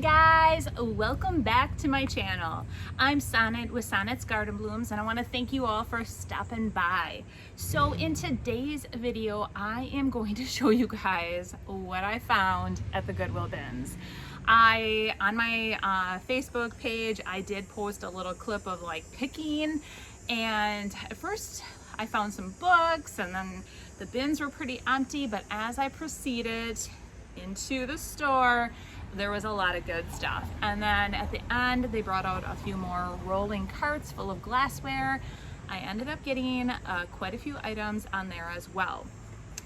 guys, welcome back to my channel. I'm Sonnet with Sonnet's Garden Blooms, and I want to thank you all for stopping by. So in today's video, I am going to show you guys what I found at the Goodwill bins. On my Facebook page, I did post a little clip of like picking, and at first I found some books and then the bins were pretty empty, but as I proceeded into the store, there was a lot of good stuff. And then at the end, they brought out a few more rolling carts full of glassware. I ended up getting quite a few items on there as well.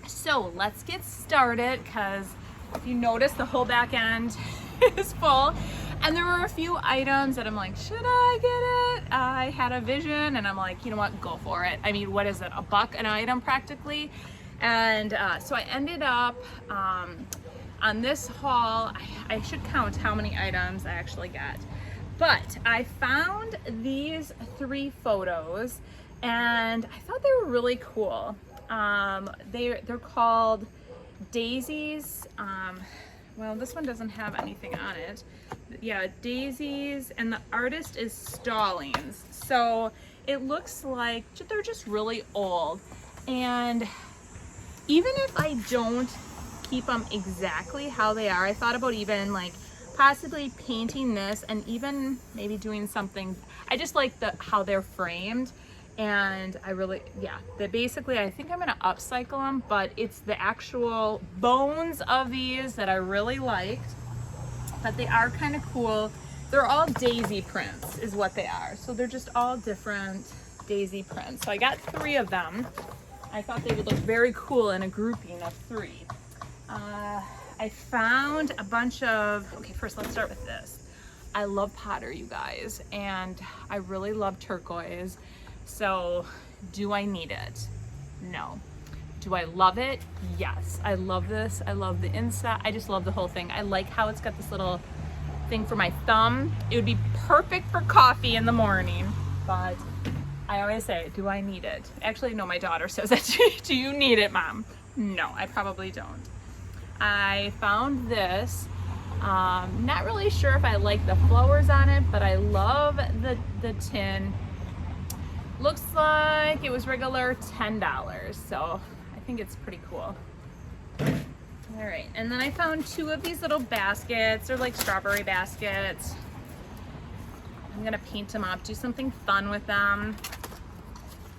So let's get started, because if you notice, the whole back end is full. And there were a few items that I'm like, should I get it? I had a vision and I'm like, you know what, go for it. I mean, what is it, $1 an item practically? And so I ended up, on this haul, I should count how many items I actually got. But I found these 3 photos and I thought they were really cool. They're called daisies. Well, this one doesn't have anything on it. Yeah, daisies, and the artist is Stallings. So it looks like they're just really old. And even if I don't keep them exactly how they are, I thought about even like possibly painting this and even maybe doing something. I just like how they're framed, and I really, yeah, basically I think I'm gonna upcycle them, but it's the actual bones of these that I really liked. But they are kind of cool. They're all daisy prints is what they are. So they're just all different daisy prints. So I got 3 of them. I thought they would look very cool in a grouping of 3. I found a bunch of, okay, first let's start with this. I love pottery, you guys, and I really love turquoise. So do I need it? No. Do I love it? Yes. I love this. I love the inside. I just love the whole thing. I like how it's got this little thing for my thumb. It would be perfect for coffee in the morning, but I always say, do I need it? Actually, no, my daughter says that. Do you need it, Mom? No, I probably don't. I found this. Not really sure if I like the flowers on it, but I love the tin. Looks like it was regular $10, so I think it's pretty cool. All right, and then I found 2 of these little baskets. They're like strawberry baskets. I'm gonna paint them up, do something fun with them.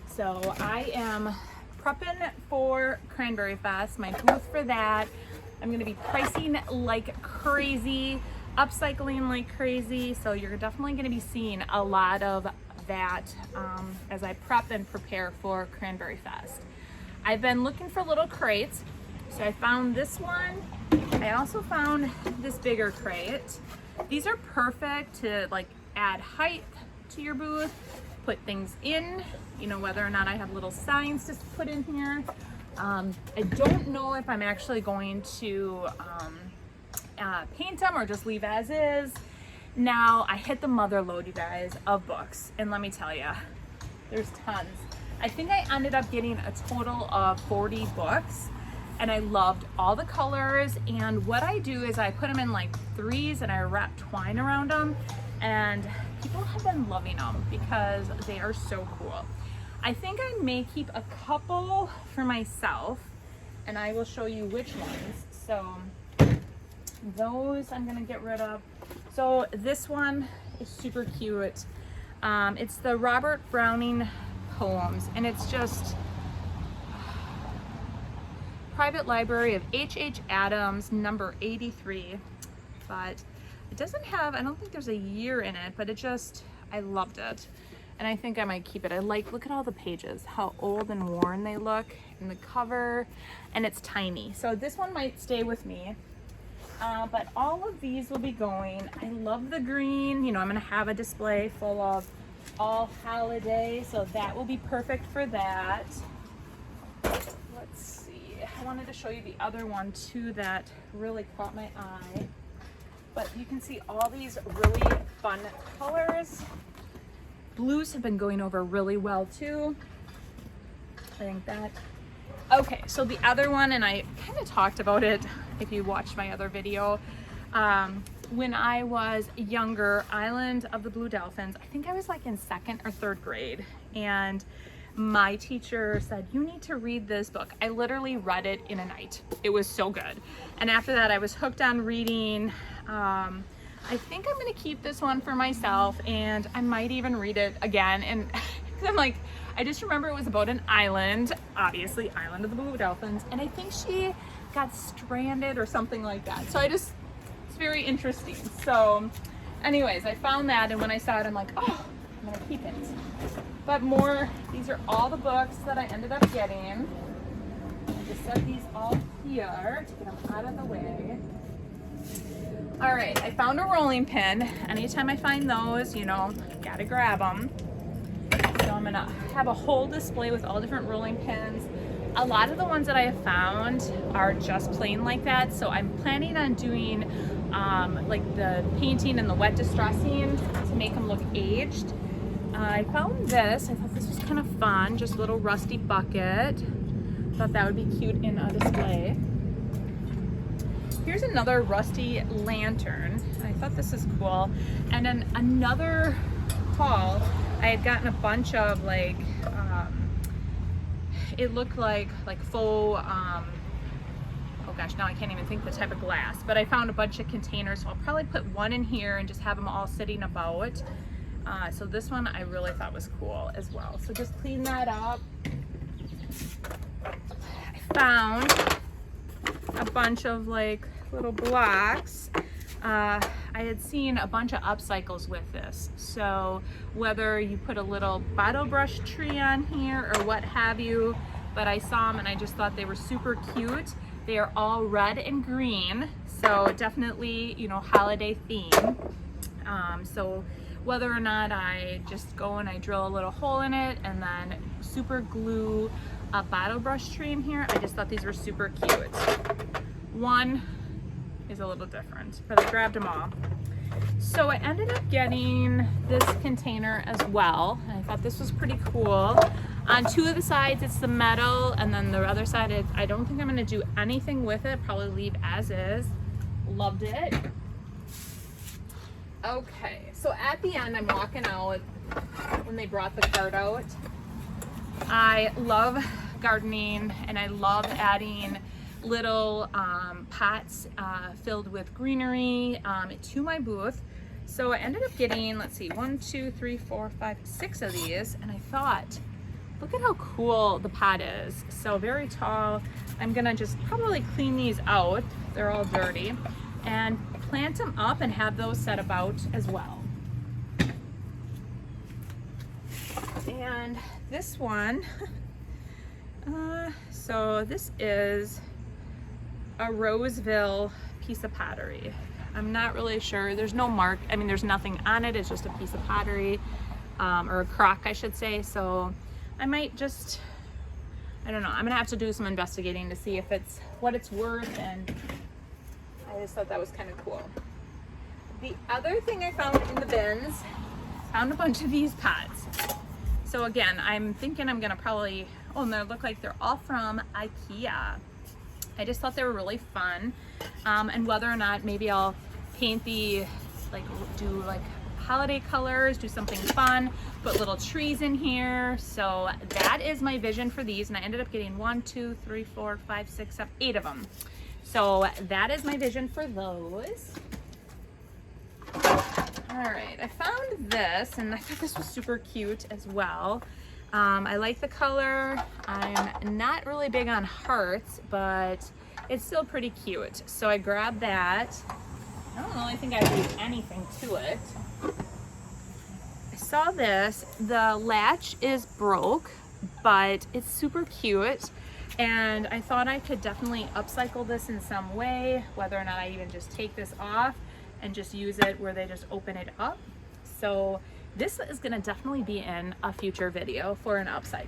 So I am prepping for Cranberryfest, my booth for that. I'm gonna be pricing like crazy, upcycling like crazy. So you're definitely gonna be seeing a lot of that as I prep and prepare for Cranberryfest. I've been looking for little crates. So I found this one. I also found this bigger crate. These are perfect to like add height to your booth, put things in, you know, whether or not I have little signs to put in here. I don't know if I'm actually going to paint them or just leave as is. Now, I hit the mother load, you guys, of books, and let me tell you, there's tons. I think I ended up getting a total of 40 books, and I loved all the colors. And what I do is I put them in like 3s and I wrap twine around them, and people have been loving them because they are so cool. I think I may keep a couple for myself, and I will show you which ones. So those I'm gonna get rid of. So this one is super cute. It's the Robert Browning poems, and it's just Private Library of H.H. Adams, number 83. But it doesn't have, I don't think there's a year in it, but I loved it. And I think I might keep it. Look at all the pages, how old and worn they look, and the cover, and it's tiny. So this one might stay with me. But all of these will be going. I love the green. You know, I'm gonna have a display full of all holiday, so that will be perfect for that. Let's see, I wanted to show you the other one too that really caught my eye. But you can see all these really fun colors. Blues have been going over really well too. I think that. Okay, so the other one, and I kind of talked about it if you watched my other video, when I was younger, Island of the Blue Dolphins. I think I was like in 2nd or 3rd grade, and my teacher said, you need to read this book. I literally read it in a night. It was so good. And after that, I was hooked on reading. I think I'm gonna keep this one for myself, and I might even read it again. And I'm like, I just remember it was about an island, obviously Island of the Blue Dolphins, and I think she got stranded or something like that. So it's very interesting. So anyways, I found that, and when I saw it, I'm like, oh, I'm gonna keep it. But these are all the books that I ended up getting. I just set these all here to get them out of the way. All right, I found a rolling pin. Anytime I find those, you know, gotta grab them. So I'm gonna have a whole display with all different rolling pins. A lot of the ones that I have found are just plain like that, so I'm planning on doing like the painting and the wet distressing to make them look aged. I found this. I thought this was kind of fun, just a little rusty bucket. Thought that would be cute in a display. Here's another rusty lantern. I thought this is cool. And then another haul, I had gotten a bunch of like, it looked like faux, oh gosh, now I can't even think the type of glass, but I found a bunch of containers, so I'll probably put one in here and just have them all sitting about. So this one I really thought was cool as well. So just clean that up. I found a bunch of like little blocks. I had seen a bunch of upcycles with this. So whether you put a little bottle brush tree on here or what have you, but I saw them and I just thought they were super cute. They are all red and green, so definitely, you know, holiday theme. So whether or not I just go and I drill a little hole in it and then super glue a bottle brush tree in here, I just thought these were super cute. One is a little different, but I grabbed them all. So I ended up getting this container as well, and I thought this was pretty cool. On two of the sides it's the metal, and then the other side I don't think I'm going to do anything with it, probably leave as is. Loved it. Okay, so at the end I'm walking out when they brought the cart out. I love gardening and I love adding little pots filled with greenery to my booth. So I ended up getting, let's see, 1, 2, 3, 4, 5, 6 of these, and I thought, look at how cool the pot is. So very tall. I'm gonna just probably clean these out. They're all dirty, and plant them up and have those set about as well. And this one, so this is a Roseville piece of pottery. I'm not really sure. There's no mark. I mean, there's nothing on it. It's just a piece of pottery, or a crock, I should say. So I might just, I don't know. I'm gonna have to do some investigating to see if it's what it's worth, and I just thought that was kind of cool. The other thing I found in the bins, found a bunch of these pots. So again, I'm thinking I'm gonna probably, oh, and they look like they're all from IKEA. I just thought they were really fun. And whether or not maybe I'll paint the, like do like holiday colors, do something fun, put little trees in here. So that is my vision for these. And I ended up getting 1, 2, 3, 4, 5, 6, 7, 8 of them. So that is my vision for those. All right, I found this and I thought this was super cute as well. I like the color. I'm not really big on hearts, but it's still pretty cute. So I grabbed that. I don't really think I do anything to it. I saw this. The latch is broke, but it's super cute. And I thought I could definitely upcycle this in some way, whether or not I even just take this off and just use it where they just open it up. So this is gonna definitely be in a future video for an upcycle.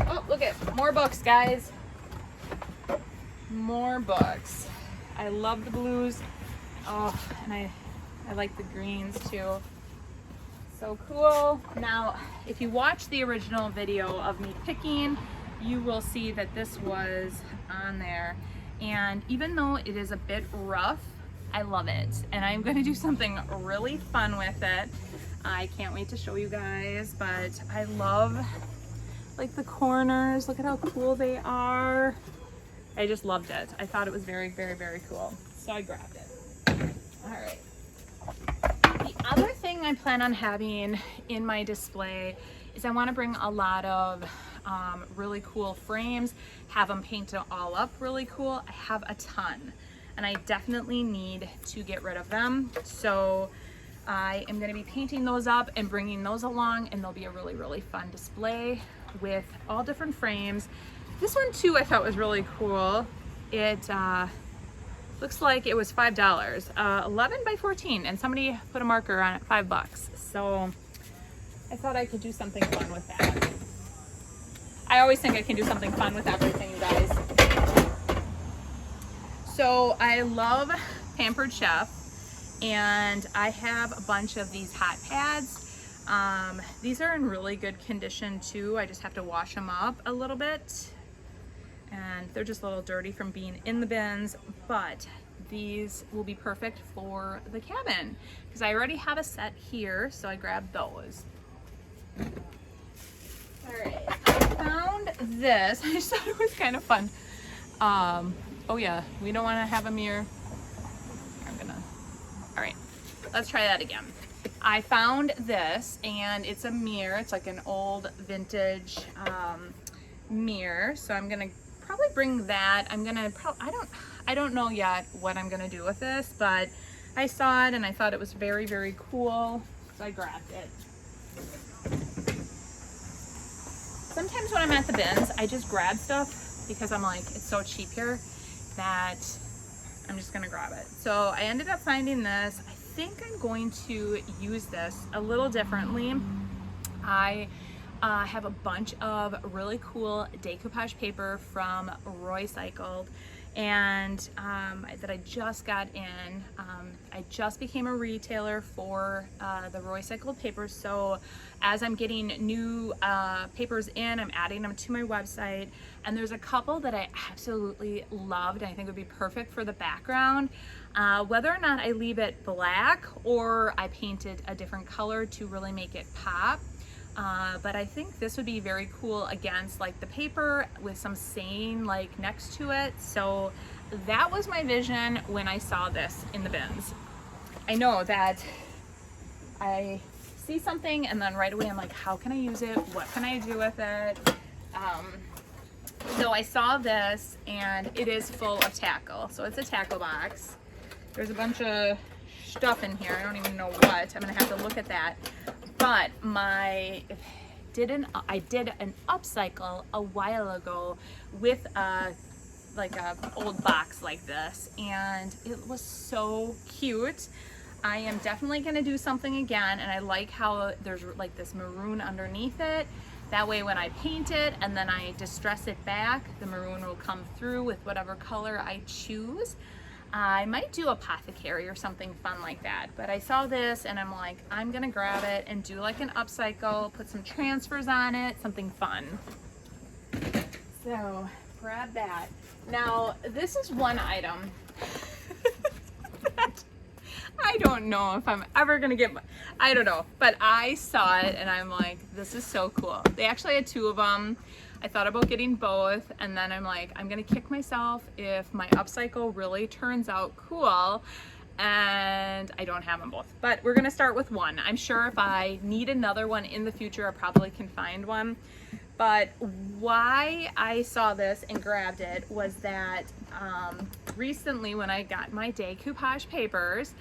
Oh, look at more books, guys. More books. I love the blues. Oh, and I like the greens too. So cool. Now, if you watch the original video of me picking, you will see that this was on there. And even though it is a bit rough, I love it. And I'm gonna do something really fun with it. I can't wait to show you guys, but I love like the corners. Look at how cool they are. I just loved it. I thought it was very, very, very cool. So I grabbed it. All right. The other thing I plan on having in my display is I want to bring a lot of really cool frames, have them painted all up really cool. I have a ton and I definitely need to get rid of them. So I am going to be painting those up and bringing those along, and they'll be a really, really fun display with all different frames. This one too I thought was really cool. It looks like it was $5, 11 by 14, and somebody put a marker on it, $5. So I thought I could do something fun with that. I always think I can do something fun with everything, you guys. So I love Pampered Chef, and I have a bunch of these hot pads. These are in really good condition too. I just have to wash them up a little bit, and they're just a little dirty from being in the bins, but these will be perfect for the cabin because I already have a set here, so I grabbed those. All right, I found this. I just thought it was kind of fun. Oh yeah, we don't want to have a mirror. All right, let's try that again. I found this, and it's a mirror. It's like an old vintage mirror. So I'm gonna probably bring that. I don't know yet what I'm gonna do with this, but I saw it and I thought it was very, very cool, so I grabbed it. Sometimes when I'm at the bins, I just grab stuff because I'm like, it's so cheap here that I'm just gonna grab it. So I ended up finding this. I think I'm going to use this a little differently. I have a bunch of really cool decoupage paper from Roycycled, and that I just got in. I just became a retailer for the Roycycled papers, so as I'm getting new papers in, I'm adding them to my website, and there's a couple that I absolutely loved and I think would be perfect for the background. Whether or not I leave it black or I painted a different color to really make it pop, but I think this would be very cool against like the paper with some saying like next to it. So that was my vision when I saw this in the bins. I know that I see something and then right away I'm like, how can I use it? What can I do with it? So I saw this, and it is full of tackle. So it's a tackle box. There's a bunch of stuff in here. I don't even know what. I'm gonna have to look at that. But I did an upcycle a while ago with like a old box like this, and it was so cute. I am definitely gonna do something again, and I like how there's like this maroon underneath it. That way when I paint it and then I distress it back, the maroon will come through with whatever color I choose. I might do apothecary or something fun like that, but I saw this and I'm like, I'm gonna grab it and do like an upcycle, put some transfers on it, something fun. So grab that. Now this is one item that I don't know if I'm ever gonna get, I don't know, but I saw it and I'm like, this is so cool. They actually had two of them. I thought about getting both, and then I'm like, I'm gonna kick myself if my upcycle really turns out cool and I don't have them both. But we're gonna start with one. I'm sure if I need another one in the future, I probably can find one. But why I saw this and grabbed it was that recently when I got my decoupage papers,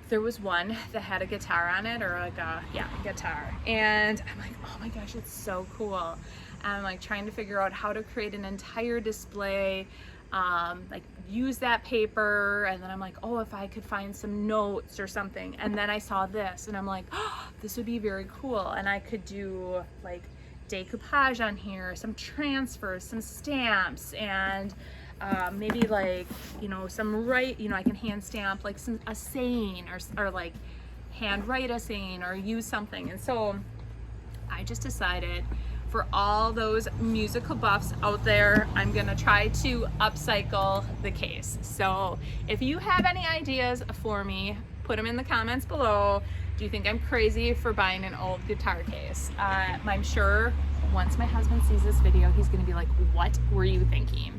there was one that had a guitar on it, or like a guitar, and I'm like, oh my gosh, it's so cool. And I'm like trying to figure out how to create an entire display, like use that paper, and then I'm like, oh, if I could find some notes or something. And then I saw this and I'm like, oh, this would be very cool, and I could do like decoupage on here, some transfers, some stamps, and maybe like, you know, I can hand stamp like a saying, or like hand write a saying or use something. And so I just decided for all those musical buffs out there, I'm gonna try to upcycle the case. So if you have any ideas for me, put them in the comments below. Do you think I'm crazy for buying an old guitar case? I'm sure once my husband sees this video, he's gonna be like, what were you thinking?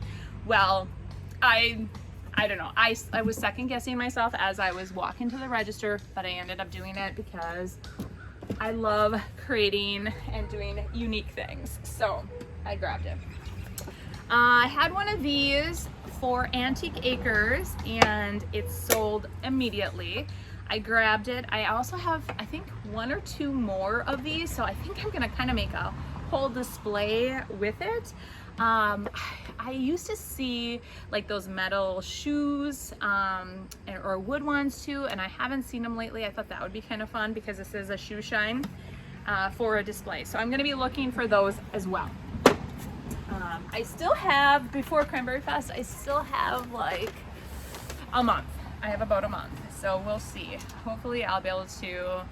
Well, I don't know. I was second guessing myself as I was walking to the register, but I ended up doing it because I love creating and doing unique things. So I grabbed it. I had one of these for Antique Acres and it sold immediately. I grabbed it. I also have, I think, 1 or 2 more of these, so I think I'm gonna kind of make a whole display with it. I used to see like those metal shoes or wood ones too, and I haven't seen them lately. I thought that would be kind of fun because this is a shoe shine for a display. So I'm gonna be looking for those as well. I still have, before Cranberryfest, I still have like a month. I have about a month, so we'll see. Hopefully I'll be able to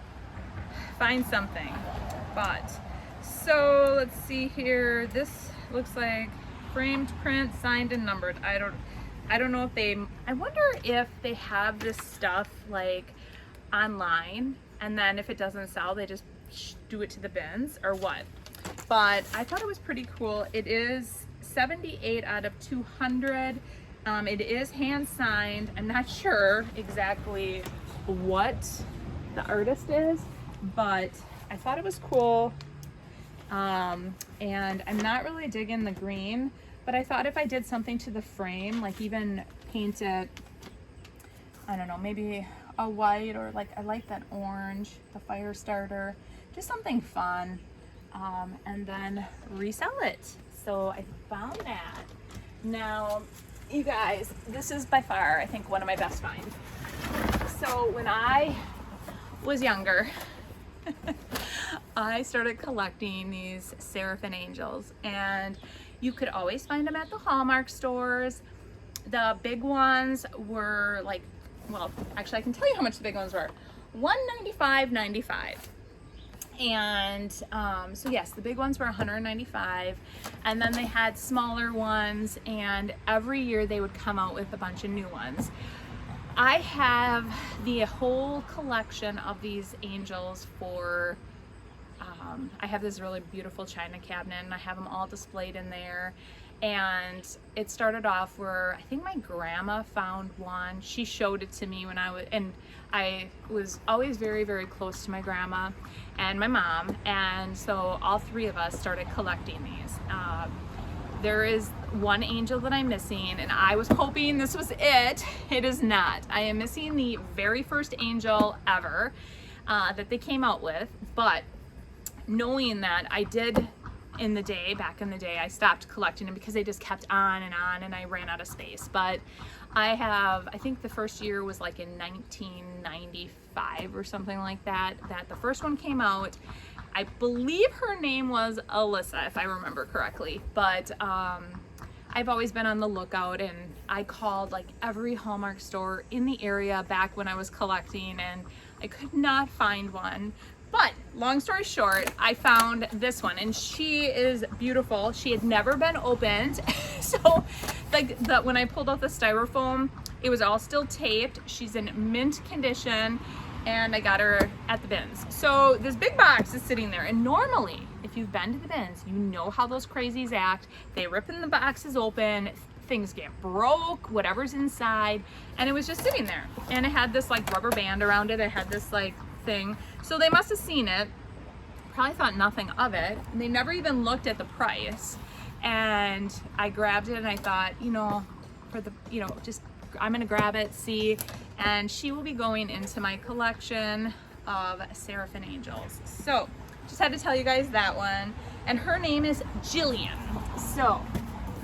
find something. But so let's see here. This looks like framed print, signed and numbered. I don't know if they, I wonder if they have this stuff like online, and then if it doesn't sell, they just do it to the bins or what. But I thought it was pretty cool. It is 78 out of 200. It is hand signed. I'm not sure exactly what the artist is, but I thought it was cool. And I'm not really digging the green, but I thought if I did something to the frame, like even paint it, I don't know, maybe a white, or like I like that orange, the fire starter, just something fun, and then resell it. So I found that. Now, you guys, this is by far, I think, one of my best finds. So when I was younger, I started collecting these Seraphin Angels, and you could always find them at the Hallmark stores. The big ones were like, well, actually I can tell you how much the big ones were. $195.95. And so yes, the big ones were $195, and then they had smaller ones, and every year they would come out with a bunch of new ones. I have the whole collection of these angels for, I have this really beautiful china cabinet, and I have them all displayed in there. And it started off where I think my grandma found one. She showed it to me when I was always very, very close to my grandma and my mom. And so all three of us started collecting these. There is one angel that I'm missing, and I was hoping this was it. It is not. I am missing the very first angel ever that they came out with, but knowing that I did back in the day, I stopped collecting them because they just kept on, and I ran out of space. But I think the first year was like in 1995 or something like that, that the first one came out. I believe her name was Alyssa, if I remember correctly, but I've always been on the lookout, and I called like every Hallmark store in the area back when I was collecting, and I could not find one. But long story short, I found this one, and she is beautiful. She had never been opened. So like when I pulled out the styrofoam, it was all still taped. She's in mint condition, and I got her at the bins. So this big box is sitting there, and normally if you've been to the bins, you know how those crazies act. They rip in the boxes open, things get broke, whatever's inside, and it was just sitting there. And it had this like rubber band around it. It had this like thing. So they must have seen it, probably thought nothing of it, and they never even looked at the price. And I grabbed it, and I thought, you know, for the, you know, just I'm gonna grab it, see, and she will be going into my collection of Seraphin Angels. So just had to tell you guys that one, and her name is Jillian. So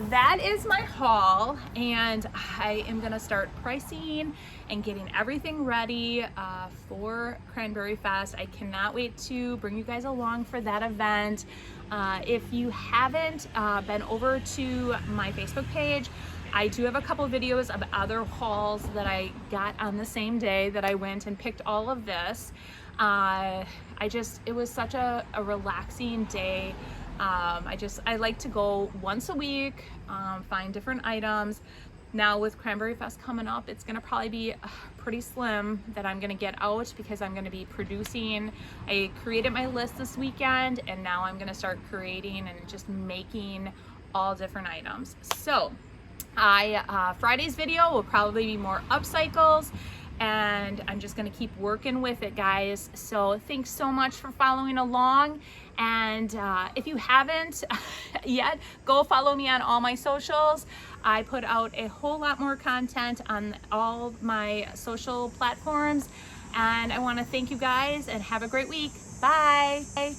that is my haul, and I am gonna start pricing and getting everything ready for Cranberryfest. I cannot wait to bring you guys along for that event. If you haven't been over to my Facebook page, I do have a couple videos of other hauls that I got on the same day that I went and picked all of this. It was such a relaxing day. I like to go once a week, find different items. Now with Cranberryfest coming up, it's gonna probably be pretty slim that I'm gonna get out because I'm gonna be producing. I created my list this weekend and now I'm gonna start creating and just making all different items. So Friday's video will probably be more upcycles, and I'm just gonna keep working with it, guys. So thanks so much for following along. And if you haven't yet, go follow me on all my socials. I put out a whole lot more content on all my social platforms. And I wanna thank you guys and have a great week. Bye.